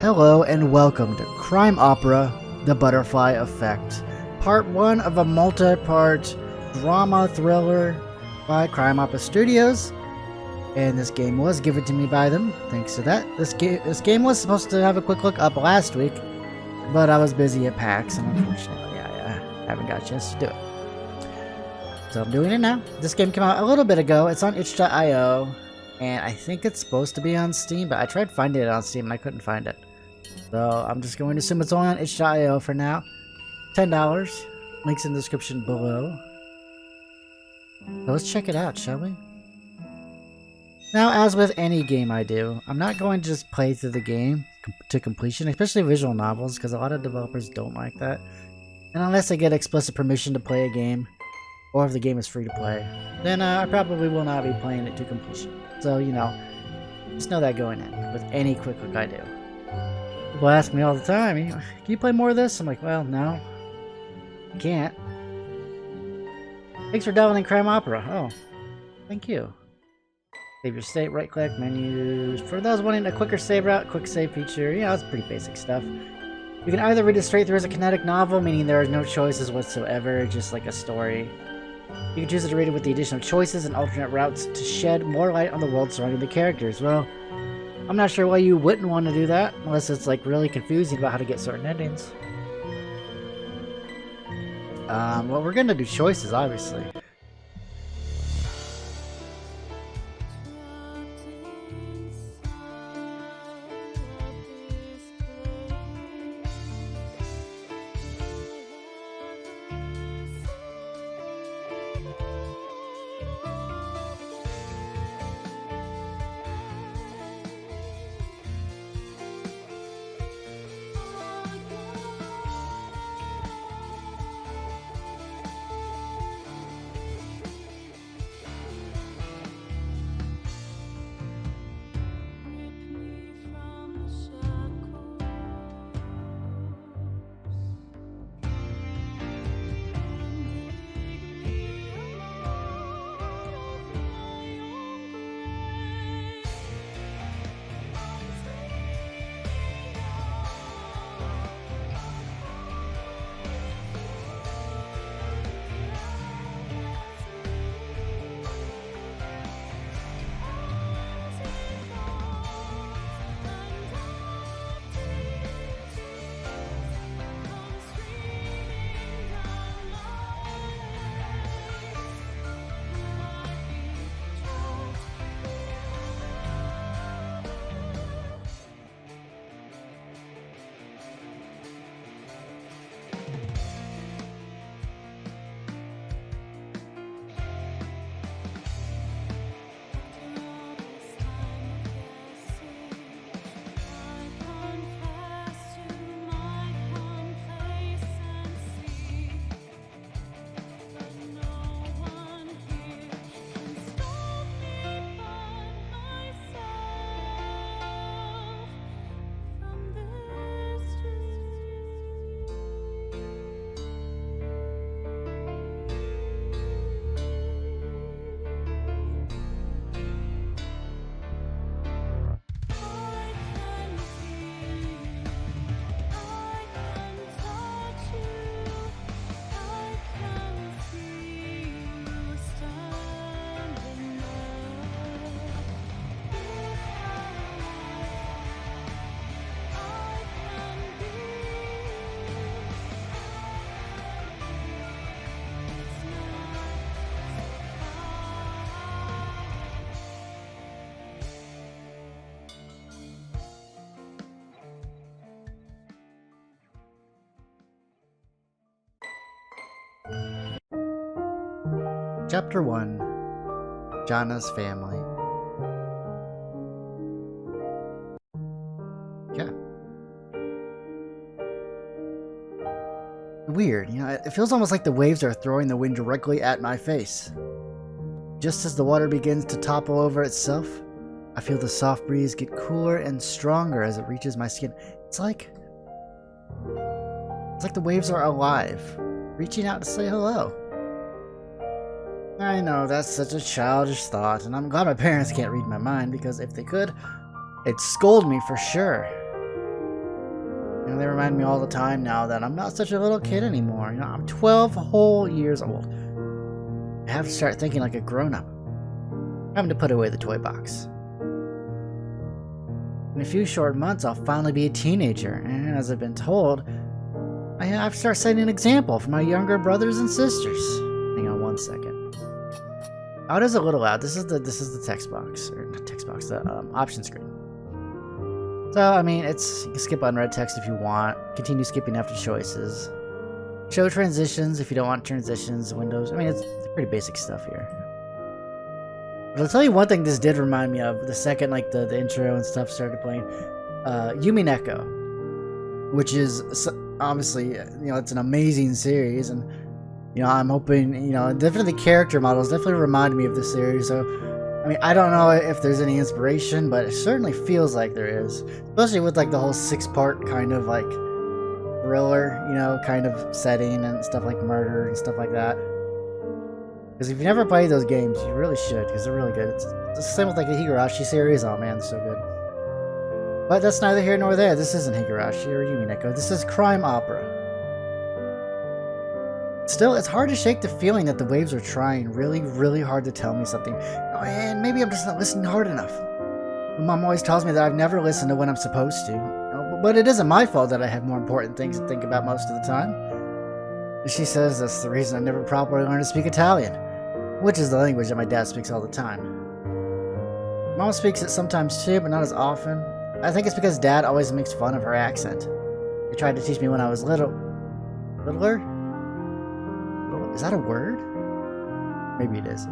Hello and welcome to Crime Opera, The Butterfly Effect, part 1 of a multi-part drama thriller by Crime Opera Studios. And this game was given to me by them, thanks to that. This game was supposed to have a quick look up last week, but I was busy at PAX, and unfortunately, I haven't got a chance to do it. So I'm doing it now. This game came out a little bit ago. It's on itch.io, and I think it's supposed to be on Steam, but I tried finding it on Steam and I couldn't find it. So I'm just going to assume it's only on itch.io for now. $10. Links in the description below. So let's check it out, shall we? Now, as with any game I do, I'm not going to just play through the game to completion, especially visual novels, because a lot of developers don't like that. And unless I get explicit permission to play a game, or if the game is free to play, then I probably will not be playing it to completion. So, you know, just know that going in with any quick look I do. People ask me all the time, can you play more of this? I'm like, well, no. I can't. Thanks for downloading Crime Opera. Oh, thank you. Save your state, right click, menus. For those wanting a quicker save route, quick save feature, yeah, it's pretty basic stuff. You can either read it straight through as a kinetic novel, meaning there are no choices whatsoever, just like a story. You can choose to read it with the addition of choices and alternate routes to shed more light on the world surrounding the characters. Well, I'm not sure why you wouldn't want to do that, unless it's like really confusing about how to get certain endings. Well, we're gonna do choices, obviously. Chapter 1, Jana's Family. Yeah. Weird, you know, it feels almost like the waves are throwing the wind directly at my face. Just as the water begins to topple over itself, I feel the soft breeze get cooler and stronger as it reaches my skin. It's like the waves are alive, reaching out to say hello. I know, that's such a childish thought, and I'm glad my parents can't read my mind, because if they could, they'd scold me for sure. You know, they remind me all the time now that I'm not such a little kid anymore. You know, I'm 12 whole years old. I have to start thinking like a grown-up. Time to put away the toy box. In a few short months, I'll finally be a teenager, and as I've been told, I have to start setting an example for my younger brothers and sisters. Hang on one second. Oh, it is a little loud. This is the text box, or not text box, the option screen. So, I mean, you can skip unread text if you want. Continue skipping after choices. Show transitions if you don't want transitions, windows. I mean, it's pretty basic stuff here. But I'll tell you one thing this did remind me of. The second, like, the intro and stuff started playing. Yumi Neko. Which is, obviously, you know, it's an amazing series. And, you know, I'm hoping, you know, definitely the character models definitely remind me of the series. So, I mean, I don't know if there's any inspiration, but it certainly feels like there is. Especially with, like, the whole 6-part kind of, like, thriller, you know, kind of setting and stuff like murder and stuff like that. Because if you never played those games, you really should, because they're really good. It's the same with, like, the Higurashi series. Oh, man, it's so good. But that's neither here nor there. This isn't Higurashi or Yumi Neko. This is crime opera. Still, it's hard to shake the feeling that the waves are trying really, really hard to tell me something. Oh, and maybe I'm just not listening hard enough. Mom always tells me that I've never listened to when I'm supposed to. But it isn't my fault that I have more important things to think about most of the time. She says that's the reason I never properly learned to speak Italian, which is the language that my dad speaks all the time. Mom speaks it sometimes too, but not as often. I think it's because Dad always makes fun of her accent. He tried to teach me when I was littler? Is that a word? Maybe it is.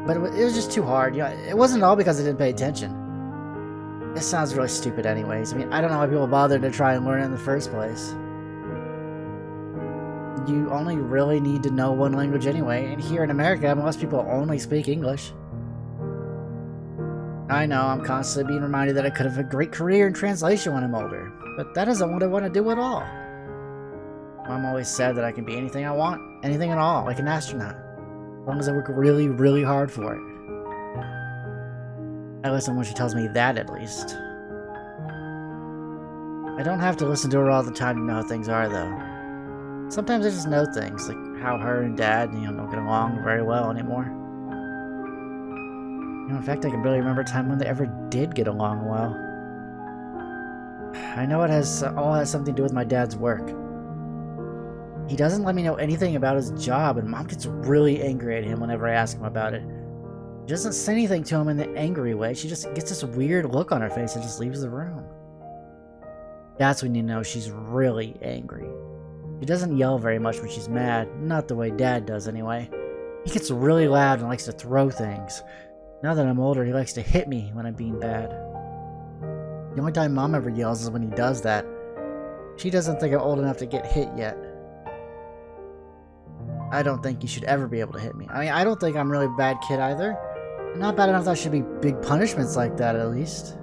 But it was just too hard. You know, it wasn't all because I didn't pay attention. This sounds really stupid anyways. I mean, I don't know why people bother to try and learn it in the first place. You only really need to know one language anyway, and here in America, most people only speak English. I know, I'm constantly being reminded that I could have a great career in translation when I'm older, but that isn't what I want to do at all. Mom always said that I can be anything I want, anything at all, like an astronaut, as long as I work really, really hard for it. I listen when she tells me that, at least. I don't have to listen to her all the time to know how things are, though. Sometimes I just know things, like how her and Dad, don't get along very well anymore. In fact, I can barely remember a time when they ever did get along well. I know it all has something to do with my dad's work. He doesn't let me know anything about his job, and Mom gets really angry at him whenever I ask him about it. She doesn't say anything to him in the angry way. She just gets this weird look on her face and just leaves the room. That's when you know she's really angry. She doesn't yell very much when she's mad, not the way Dad does anyway. He gets really loud and likes to throw things. Now that I'm older, he likes to hit me when I'm being bad. The only time Mom ever yells is when he does that. She doesn't think I'm old enough to get hit yet. I don't think you should ever be able to hit me. I mean, I don't think I'm really a bad kid either. I'm not bad enough that I should be big punishments like that, at least.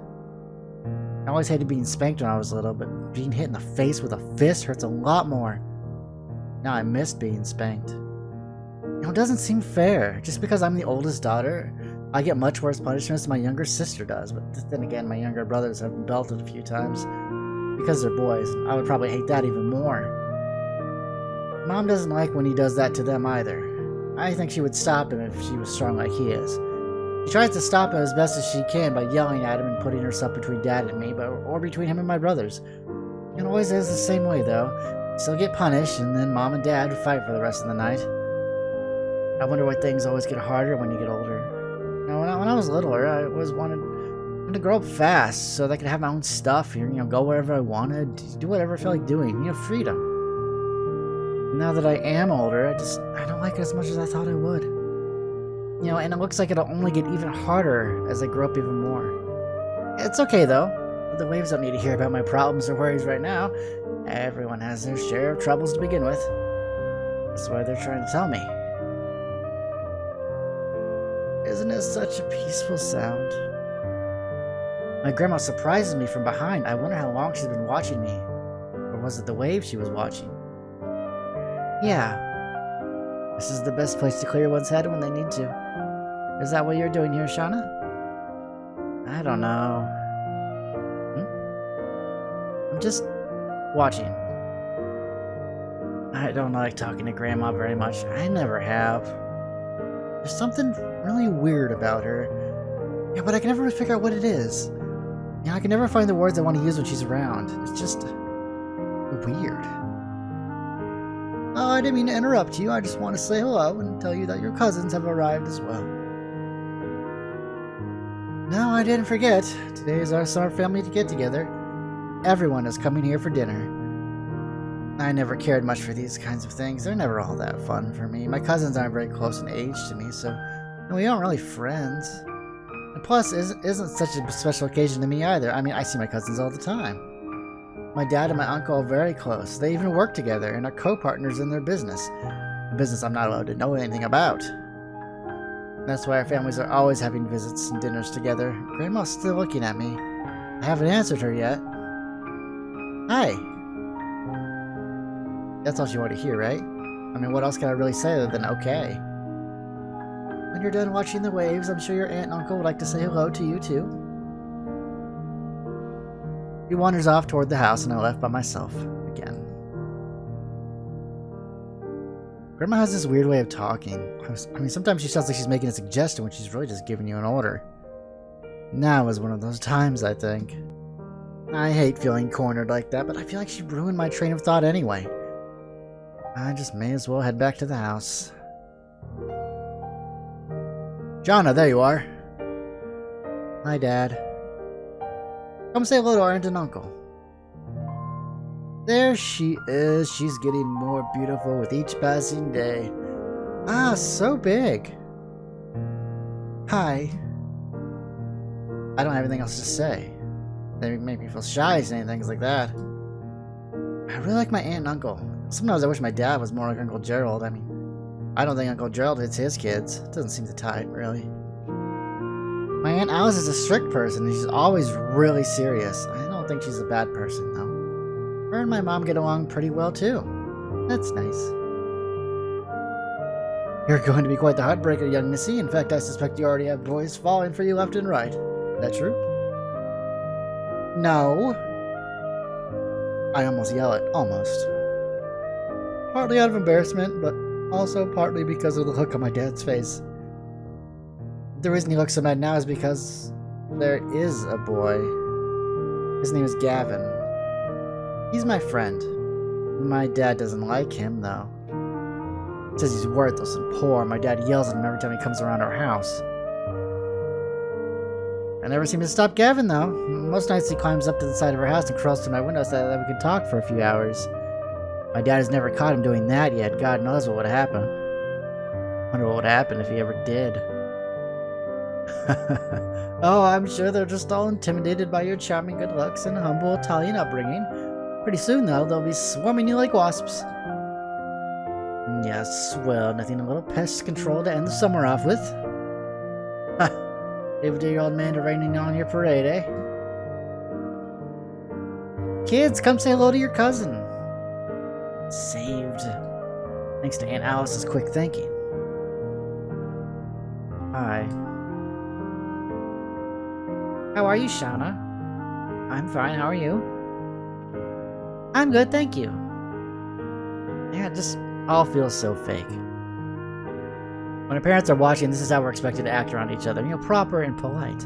I always hated being spanked when I was little, but being hit in the face with a fist hurts a lot more. Now I missed being spanked. It doesn't seem fair. Just because I'm the oldest daughter, I get much worse punishments than my younger sister does. But then again, my younger brothers have been belted a few times. Because they're boys, I would probably hate that even more. Mom doesn't like when he does that to them either. I think she would stop him if she was strong like he is. She tries to stop him as best as she can by yelling at him and putting herself between Dad and me, or between him and my brothers. It always is the same way though. Still get punished, and then Mom and Dad fight for the rest of the night. I wonder why things always get harder when you get older. When I was littler, I always wanted to grow up fast so that I could have my own stuff here, go wherever I wanted, do whatever I felt like doing, freedom. Now that I am older, I don't like it as much as I thought I would. And it looks like it'll only get even harder as I grow up even more. It's okay though. The waves don't need to hear about my problems or worries right now. Everyone has their share of troubles to begin with. That's why they're trying to tell me. Isn't it such a peaceful sound? My grandma surprises me from behind. I wonder how long she's been watching me. Or was it the waves she was watching? Yeah. This is the best place to clear one's head when they need to. Is that what you're doing here, Shauna? I don't know. I'm just watching. I don't like talking to Grandma very much. I never have. There's something really weird about her. Yeah, but I can never figure out what it is. You know, I can never find the words I want to use when she's around. It's just weird. Oh, I didn't mean to interrupt you. I just want to say hello and tell you that your cousins have arrived as well. No, I didn't forget. Today is our summer family get-together. Everyone is coming here for dinner. I never cared much for these kinds of things. They're never all that fun for me. My cousins aren't very close in age to me, so we aren't really friends. And plus, it isn't such a special occasion to me either. I mean, I see my cousins all the time. My dad and my uncle are very close. They even work together and are co-partners in their business. A business I'm not allowed to know anything about. That's why our families are always having visits and dinners together. Grandma's still looking at me. I haven't answered her yet. Hi. That's all she wanted to hear, right? I mean, what else can I really say other than okay? When you're done watching the waves, I'm sure your aunt and uncle would like to say hello to you too. He wanders off toward the house and I'm left by myself again. Grandma has this weird way of talking. I mean, sometimes she sounds like she's making a suggestion when she's really just giving you an order. Now is one of those times, I think. I hate feeling cornered like that, but I feel like she ruined my train of thought anyway. I just may as well head back to the house. Jonna, there you are. Hi, Dad. Come say hello to our aunt and uncle. There she is. She's getting more beautiful with each passing day. Ah, so big. Hi. I don't have anything else to say. They make me feel shy saying things like that. I really like my aunt and uncle. Sometimes I wish my dad was more like Uncle Gerald. I mean, I don't think Uncle Gerald hits his kids. It doesn't seem to tie it, really. My Aunt Alice is a strict person, and she's always really serious. I don't think she's a bad person, though. Her and my mom get along pretty well, too. That's nice. You're going to be quite the heartbreaker, young missy. In fact, I suspect you already have boys falling for you left and right. Is that true? No. I almost yell it. Almost. Partly out of embarrassment, but also partly because of the look on my dad's face. The reason he looks so mad now is because there is a boy. His name is Gavin. He's my friend. My dad doesn't like him, though. He says he's worthless and poor. My dad yells at him every time he comes around our house. I never seem to stop Gavin, though. Most nights he climbs up to the side of our house and crawls to my window so that we can talk for a few hours. My dad has never caught him doing that yet. God knows what would happen. Wonder what would happen if he ever did. Oh, I'm sure they're just all intimidated by your charming good looks and humble Italian upbringing. Pretty soon, though, they'll be swarming you like wasps. Yes, well, nothing a little pest control to end the summer off with. Ha! Leave a dear-old man to raining on your parade, eh? Kids, come say hello to your cousin. Saved. Thanks to Aunt Alice's quick thinking. Hi. How are you, Shauna? I'm fine, how are you? I'm good, thank you. Yeah, it just all feels so fake. When our parents are watching, this is how we're expected to act around each other. You know, proper and polite.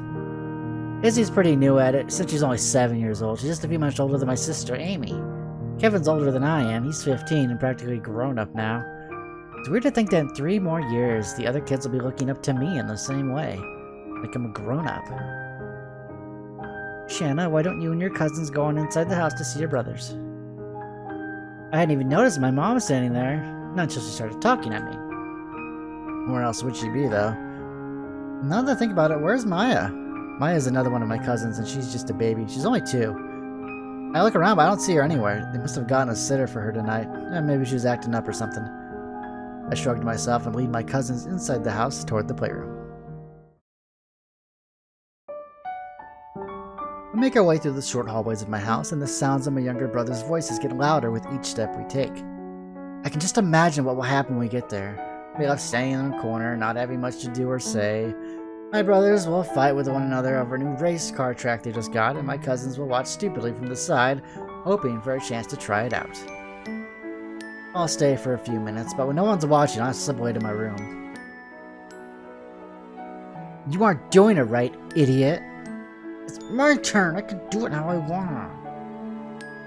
Izzy's pretty new at it, since she's only 7 years old. She's just a few months older than my sister, Amy. Kevin's older than I am. He's 15 and practically grown up now. It's weird to think that in 3 more years, the other kids will be looking up to me in the same way. Like I'm a grown-up. Shanna, why don't you and your cousins go on inside the house to see your brothers? I hadn't even noticed my mom was standing there, not until she started talking at me. Where else would she be, though? Now that I think about it, where's Maya? Maya's another one of my cousins, and she's just a baby. She's only 2. I look around, but I don't see her anywhere. They must have gotten a sitter for her tonight. Maybe she was acting up or something. I shrugged myself and lead my cousins inside the house toward the playroom. We make our way through the short hallways of my house, and the sounds of my younger brother's voices get louder with each step we take. I can just imagine what will happen when we get there. We'll be left standing in the corner, not having much to do or say. My brothers will fight with one another over a new race car track they just got, and my cousins will watch stupidly from the side hoping for a chance to try it out. I'll stay for a few minutes, but when no one's watching, I'll slip away to my room. You aren't doing it right, idiot. It's my turn. I can do it how I want.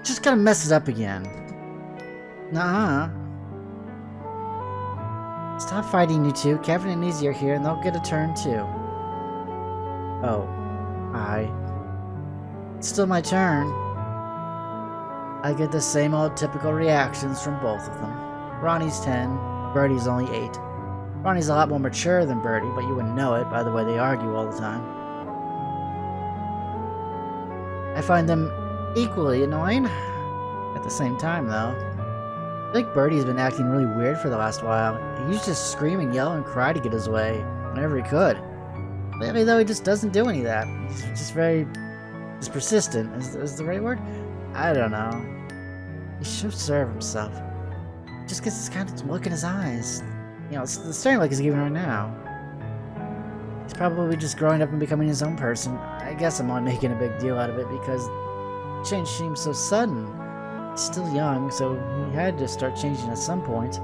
Just gotta mess it up again. Nuh-uh. Stop fighting, you two. Kevin and Izzy are here, and they'll get a turn, too. Oh. It's still my turn. I get the same old typical reactions from both of them. Ronnie's 10, Birdie's only 8. Ronnie's a lot more mature than Birdie, but you wouldn't know it by the way they argue all the time. I find them equally annoying. At the same time, though. I think Birdie's been acting really weird for the last while. He used to scream and yell and cry to get his way, whenever he could. Lately, though, he just doesn't do any of that. He's just very... Just persistent, is the right word? I don't know. He should serve himself. Just gets this kind of look in his eyes. You know, it's the staring look he's giving right now. He's probably just growing up and becoming his own person. I guess I'm only making a big deal out of it because the change seems so sudden. He's still young, so he had to start changing at some point.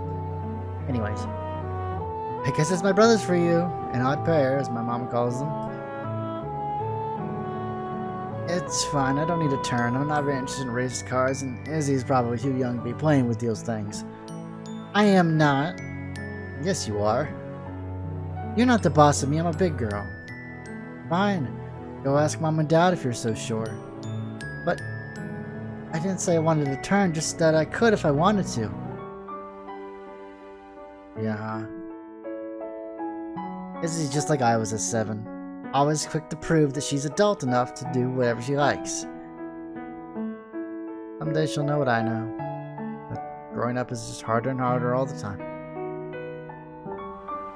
Anyways. I guess it's my brothers for you. An odd pair, as my mom calls them. It's fine, I don't need a turn. I'm not very interested in race cars, and Izzy's probably too young to be playing with those things. I am not. Yes, you are. You're not the boss of me, I'm a big girl. Fine. Go ask Mom and Dad if you're so sure. But I didn't say I wanted a turn, just that I could if I wanted to. Yeah. Izzy's just like I was at 7. Always quick to prove that she's adult enough to do whatever she likes. Someday she'll know what I know. But growing up is just harder and harder all the time.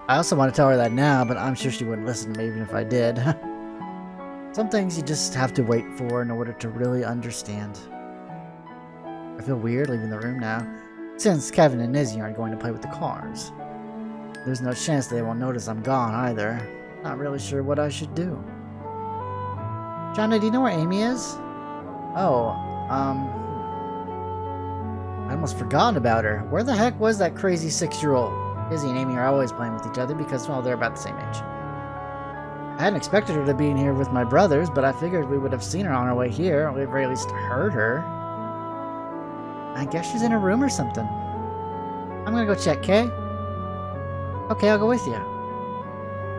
I also want to tell her that now, but I'm sure she wouldn't listen to me even if I did. Some things you just have to wait for in order to really understand. I feel weird leaving the room now, since Kevin and Izzy aren't going to play with the cars. There's no chance they won't notice I'm gone either. Not really sure what I should do. Johnny, do you know where Amy is? Oh, I almost forgotten about her. Where the heck was that crazy 6-year-old? Izzy and Amy are always playing with each other because, well, they're about the same age. I hadn't expected her to be in here with my brothers, but I figured we would have seen her on our way here, or at the very least heard her. I guess she's in her room or something. I'm gonna go check, Kay? Okay, I'll go with you.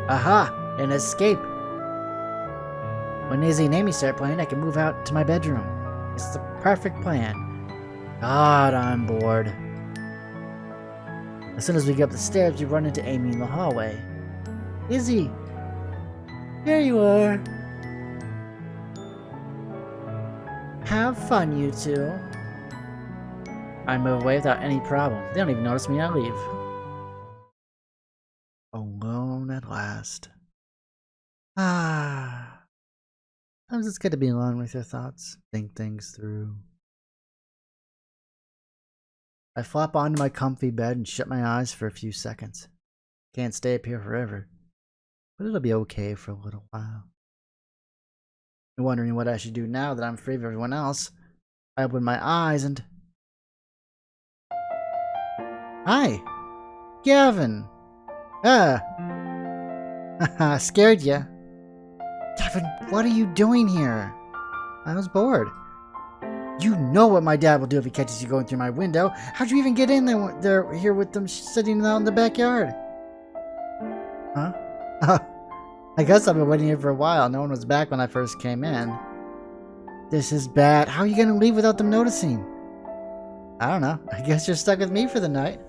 Aha! An escape! When Izzy and Amy start playing, I can move out to my bedroom. It's the perfect plan. God, I'm bored. As soon as we get up the stairs, we run into Amy in the hallway. Izzy! Here you are! Have fun, you two. I move away without any problem. They don't even notice me, I leave. Alone at last. Ah. Sometimes it's good to be alone with your thoughts. Think things through. I flop onto my comfy bed and shut my eyes for a few seconds. Can't stay up here forever, but it'll be okay for a little while. I'm wondering what I should do now that I'm free of everyone else. I open my eyes and... Hi! Gavin! Haha, scared ya. Gavin, what are you doing here? I was bored. You know what my dad will do if he catches you going through my window. How'd you even get in there here with them sitting out in the backyard? Huh? I guess I've been waiting here for a while. No one was back when I first came in. This is bad. How are you gonna leave without them noticing? I don't know. I guess you're stuck with me for the night.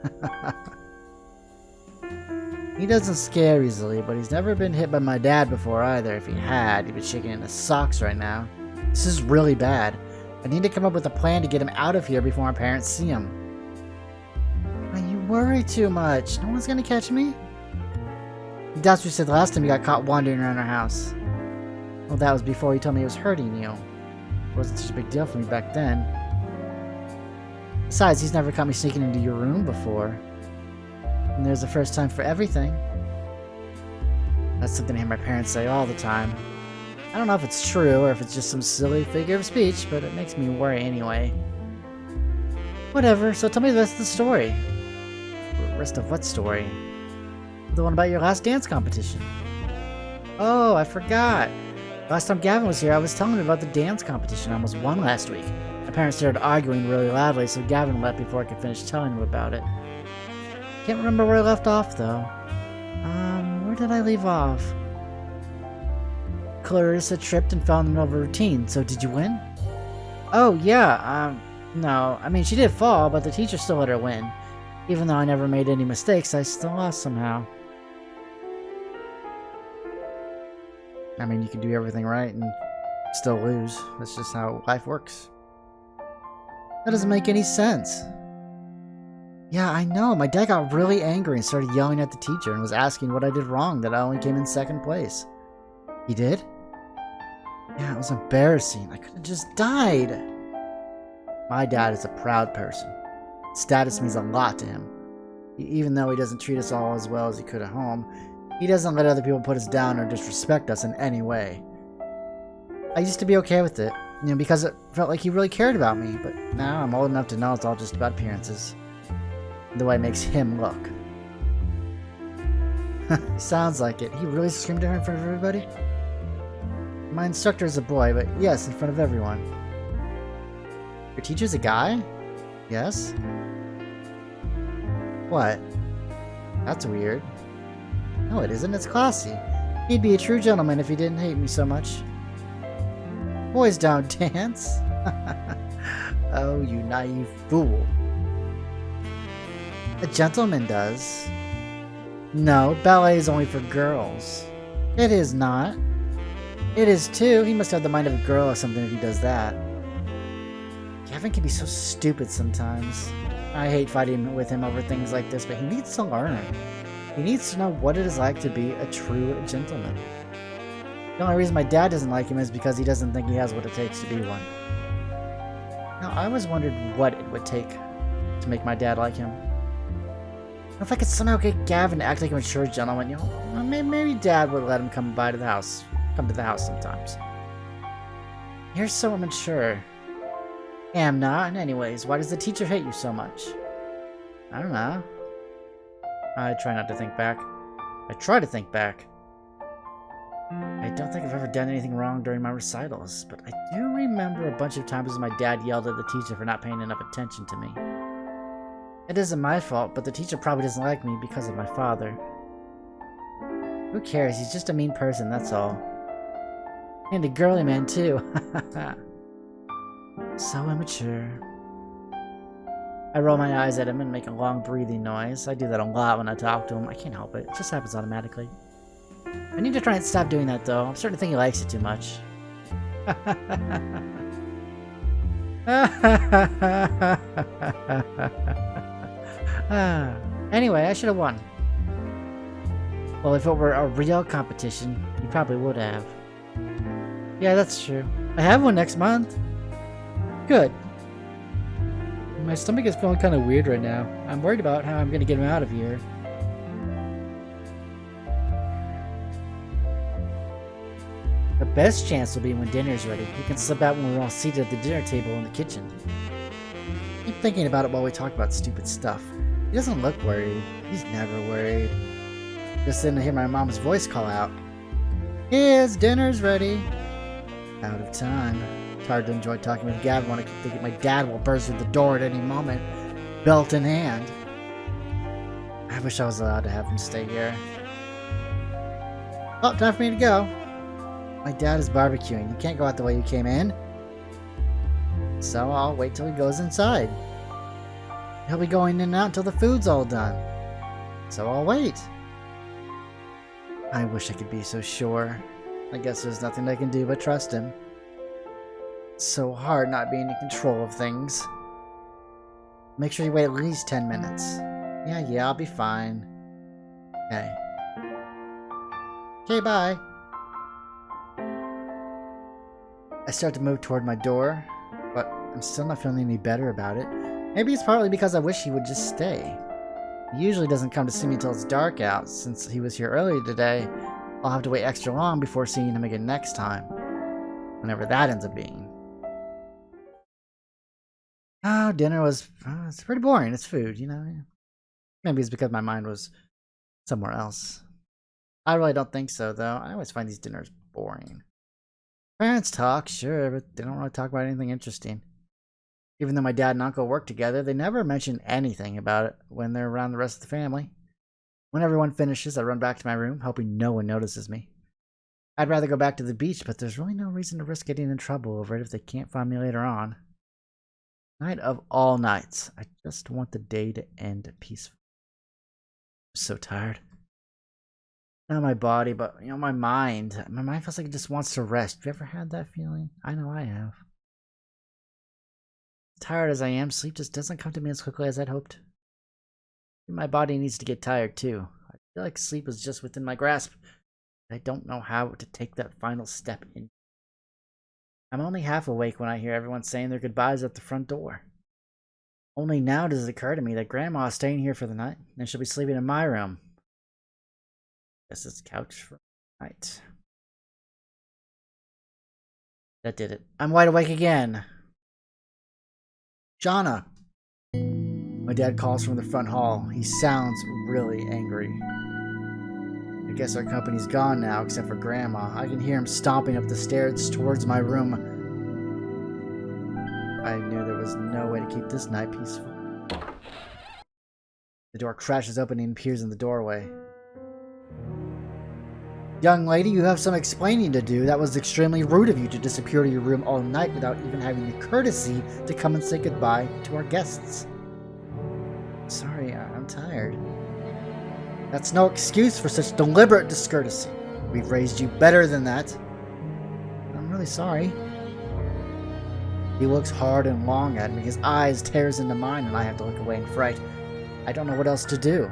He doesn't scare easily, but he's never been hit by my dad before either. If he had, he'd be shaking in his socks right now. This is really bad. I need to come up with a plan to get him out of here before my parents see him. Why, you worry too much. No one's gonna catch me. That's what you said last time you got caught wandering around our house. Well, that was before he told me he was hurting you. It wasn't such a big deal for me back then. Besides, he's never caught me sneaking into your room before. And there's a first time for everything. That's something I hear my parents say all the time. I don't know if it's true or if it's just some silly figure of speech, but it makes me worry anyway. Whatever, so tell me the rest of the story. The rest of what story? The one about your last dance competition. Oh, I forgot. Last time Gavin was here, I was telling him about the dance competition I almost won last week. My parents started arguing really loudly, so Gavin left before I could finish telling him about it. Can't remember where I left off, though. Where did I leave off? Clarissa tripped and fell in the middle of a routine, so did you win? Oh, yeah, no. I mean, she did fall, but the teacher still let her win. Even though I never made any mistakes, I still lost somehow. I mean, you can do everything right and still lose. That's just how life works. That doesn't make any sense. Yeah, I know. My dad got really angry and started yelling at the teacher and was asking what I did wrong that I only came in second place. He did? Yeah, it was embarrassing. I could have just died. My dad is a proud person. Status means a lot to him. Even though he doesn't treat us all as well as he could at home, he doesn't let other people put us down or disrespect us in any way. I used to be okay with it, because it felt like he really cared about me, but now I'm old enough to know it's all just about appearances. The way it makes him look. Sounds like it. He really screamed at her in front of everybody? My instructor is a boy, but yes, in front of everyone. Your teacher's a guy? Yes? What? That's weird. No, it isn't. It's classy. He'd be a true gentleman if he didn't hate me so much. Boys don't dance. Oh, you naive fool. A gentleman does. No, ballet is only for girls. It is not. It is too. He must have the mind of a girl or something if he does that. Gavin can be so stupid sometimes. I hate fighting with him over things like this, but he needs to learn. He needs to know what it is like to be a true gentleman. The only reason my dad doesn't like him is because he doesn't think he has what it takes to be one. Now, I always wondered what it would take to make my dad like him. If I could somehow get Gavin to act like a mature gentleman, maybe Dad would let him come to the house sometimes. You're so immature. Am not. And anyways, why does the teacher hate you so much? I don't know. I try not to think back. I try to think back. I don't think I've ever done anything wrong during my recitals, but I do remember a bunch of times my dad yelled at the teacher for not paying enough attention to me. It isn't my fault, but the teacher probably doesn't like me because of my father. Who cares? He's just a mean person, that's all. And a girly man, too. So immature. I roll my eyes at him and make a long breathing noise. I do that a lot when I talk to him. I can't help it. It just happens automatically. I need to try and stop doing that, though. I'm starting to think he likes it too much. Anyway, I should have won. Well, if it were a real competition, you probably would have. Yeah, that's true. I have one next month. Good. My stomach is feeling kind of weird right now. I'm worried about how I'm going to get him out of here. The best chance will be when dinner's ready. We can slip out when we're all seated at the dinner table in the kitchen. I keep thinking about it while we talk about stupid stuff. He doesn't look worried. He's never worried. Just then to hear my mom's voice call out. Yes, dinner's ready. Out of time. It's hard to enjoy talking with Gavin when I keep thinking my dad will burst through the door at any moment, belt in hand. I wish I was allowed to have him stay here. Oh, time for me to go. My dad is barbecuing. You can't go out the way you came in. So I'll wait till he goes inside. He'll be going in and out until the food's all done. So I'll wait. I wish I could be so sure. I guess there's nothing I can do but trust him. It's so hard not being in control of things. Make sure you wait at least 10 minutes. Yeah, I'll be fine. Okay. Okay, bye. I start to move toward my door, but I'm still not feeling any better about it. Maybe it's partly because I wish he would just stay. He usually doesn't come to see me until it's dark out. Since he was here earlier today, I'll have to wait extra long before seeing him again next time. Whenever that ends up being. Oh, dinner was... it's pretty boring. It's food, you know? Maybe it's because my mind was somewhere else. I really don't think so, though. I always find these dinners boring. Parents talk, sure, but they don't really talk about anything interesting. Even though my dad and uncle work together, they never mention anything about it when they're around the rest of the family. When everyone finishes, I run back to my room, hoping no one notices me. I'd rather go back to the beach, but there's really no reason to risk getting in trouble over it if they can't find me later on. Night of all nights. I just want the day to end peacefully. I'm so tired. Not my body, but, you know, my mind. My mind feels like it just wants to rest. Have you ever had that feeling? I know I have. Tired as I am, sleep just doesn't come to me as quickly as I'd hoped. My body needs to get tired too. I feel like sleep is just within my grasp. I don't know how to take that final step in. I'm only half awake when I hear everyone saying their goodbyes at the front door. Only now does it occur to me that Grandma is staying here for the night, and she'll be sleeping in my room. Guess it's couch for the night. That did it. I'm wide awake again. Shauna. My dad calls from the front hall. He sounds really angry. I guess our company's gone now, except for Grandma. I can hear him stomping up the stairs towards my room. I knew there was no way to keep this night peaceful. The door crashes open and he appears in the doorway. Young lady, you have some explaining to do. That was extremely rude of you to disappear to your room all night without even having the courtesy to come and say goodbye to our guests. Sorry, I'm tired. That's no excuse for such deliberate discourtesy. We've raised you better than that. I'm really sorry. He looks hard and long at me. His eyes tears into mine and I have to look away in fright. I don't know what else to do.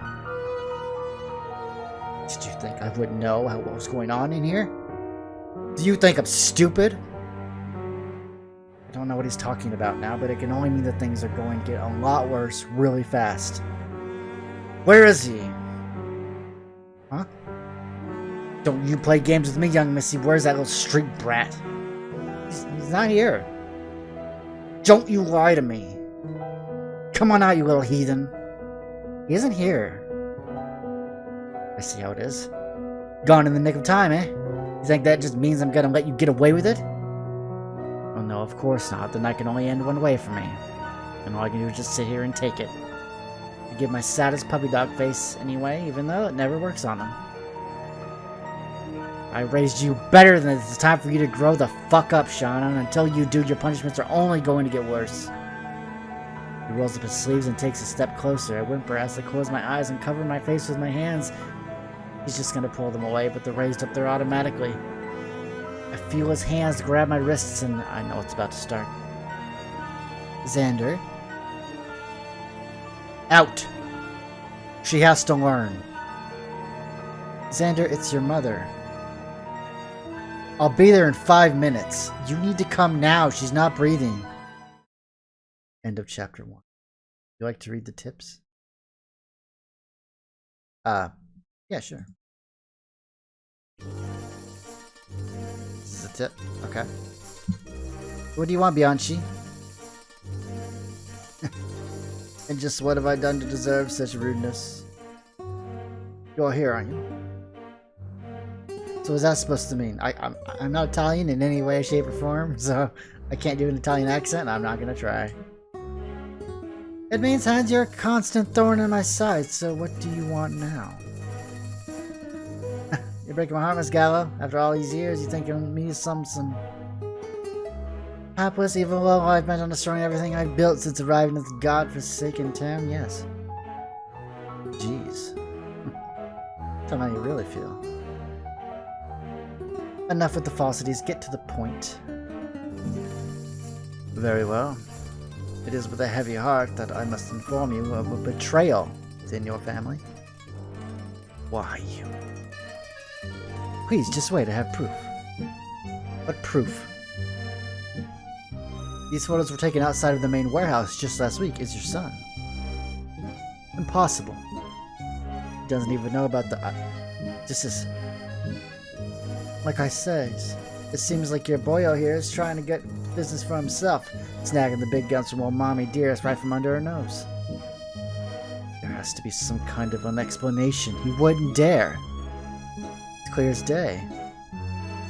Did you think I wouldn't know what was going on in here? Do you think I'm stupid? I don't know what he's talking about now, but it can only mean that things are going to get a lot worse really fast. Where is he? Huh? Don't you play games with me, young missy. Where's that little street brat? He's not here. Don't you lie to me. Come on out, you little heathen. He isn't here. I see how it is. Gone in the nick of time, eh? You think that just means I'm gonna let you get away with it? Oh no, of course not. The night can only end one way for me. And all I can do is just sit here and take it. I give my saddest puppy dog face anyway, even though it never works on him. I raised you better than this. It's time for you to grow the fuck up, Shauna. And until you do, your punishments are only going to get worse. He rolls up his sleeves and takes a step closer. I whimper as I close my eyes and cover my face with my hands. He's just gonna pull them away, but they're raised up there automatically. I feel his hands grab my wrists and I know it's about to start. Xander. Out! She has to learn. Xander, it's your mother. I'll be there in 5 minutes. You need to come now. She's not breathing. End of chapter 1. You like to read the tips? Yeah, sure. This is a tip. Okay. What do you want, Bianchi? And just what have I done to deserve such rudeness? You're here, aren't you? So what's that supposed to mean? I'm not Italian in any way, shape, or form, so I can't do an Italian accent. I'm not gonna try. It means, Hans, you're a constant thorn in my side, so what do you want now? You're breaking my heart, Miss Gallo. After all these years, you think of me as some hapless, evil low life bent on destroying everything I've built since arriving at this godforsaken town? Yes. Jeez. Tell me how you really feel. Enough with the falsities. Get to the point. Very well. It is with a heavy heart that I must inform you of a betrayal within your family. Why? Please, just wait. I have proof. What proof? These photos were taken outside of the main warehouse just last week. Is your son? Impossible. He doesn't even know about the... This is... Like I say, It seems like your boyo here is trying to get business for himself, snagging the big guns from old Mommy Dearest right from under her nose. There has to be some kind of an explanation. He wouldn't dare. It's clear as day.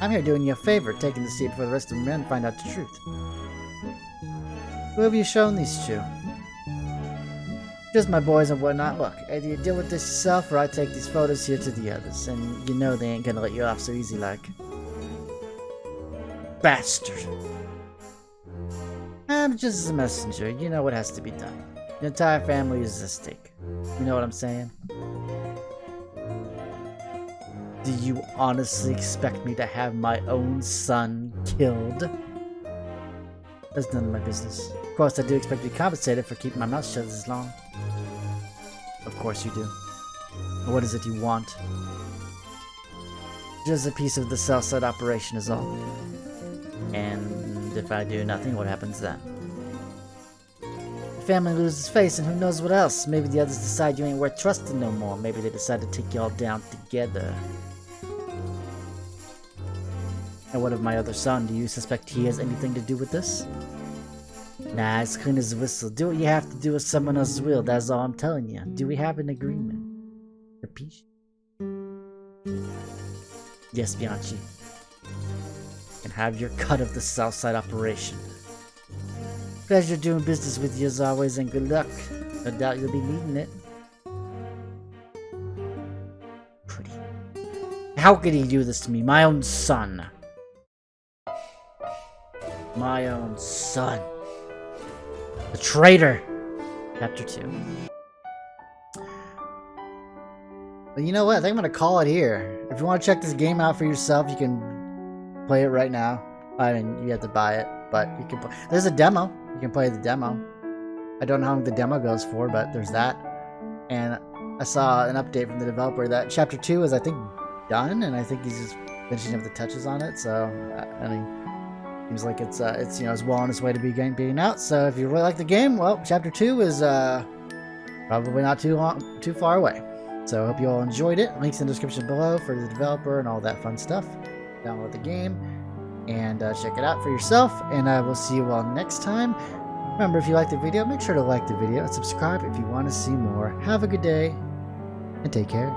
I'm here doing you a favor, taking the seat before the rest of the men find out the truth. Who have you shown these to? Just my boys and whatnot. Look, either you deal with this yourself or I take these photos here to the others, and you know they ain't gonna let you off so easy like. Bastard. I'm just a messenger. You know what has to be done. The entire family is at stake. You know what I'm saying? Do you honestly expect me to have my own son killed? That's none of my business. Of course, I do expect to be compensated for keeping my mouth shut this long. Of course you do. What is it you want? Just a piece of the Southside operation is all. And if I do nothing, what happens then? The family loses face and who knows what else. Maybe the others decide you ain't worth trusting no more. Maybe they decide to take you all down together. And what of my other son? Do you suspect he has anything to do with this? Nah, it's clean as a whistle. Do what you have to do with someone else's will, that's all I'm telling you. Do we have an agreement? Repeat. Yes, Bianchi. And have your cut of the Southside operation. Pleasure doing business with you as always, and good luck. No doubt you'll be needing it. Pretty. How could he do this to me? My own son. My own son. The traitor. Chapter 2. Well, you know what? I think I'm going to call it here. If you want to check this game out for yourself, you can play it right now. I mean, you have to buy it, but you can play. There's a demo. You can play the demo. I don't know how long the demo goes for, but there's that. And I saw an update from the developer that Chapter 2 is, I think, done, and I think he's just finishing up the touches on it. So, I mean, seems like it's you know, it's well on its way to being out. So if you really like the game, well, Chapter 2 is probably not too far away. So I hope you all enjoyed it. Links in the description below for the developer and all that fun stuff. Download the game and check it out for yourself. And I will see you all next time. Remember, if you liked the video, make sure to like the video and subscribe if you want to see more. Have a good day and take care.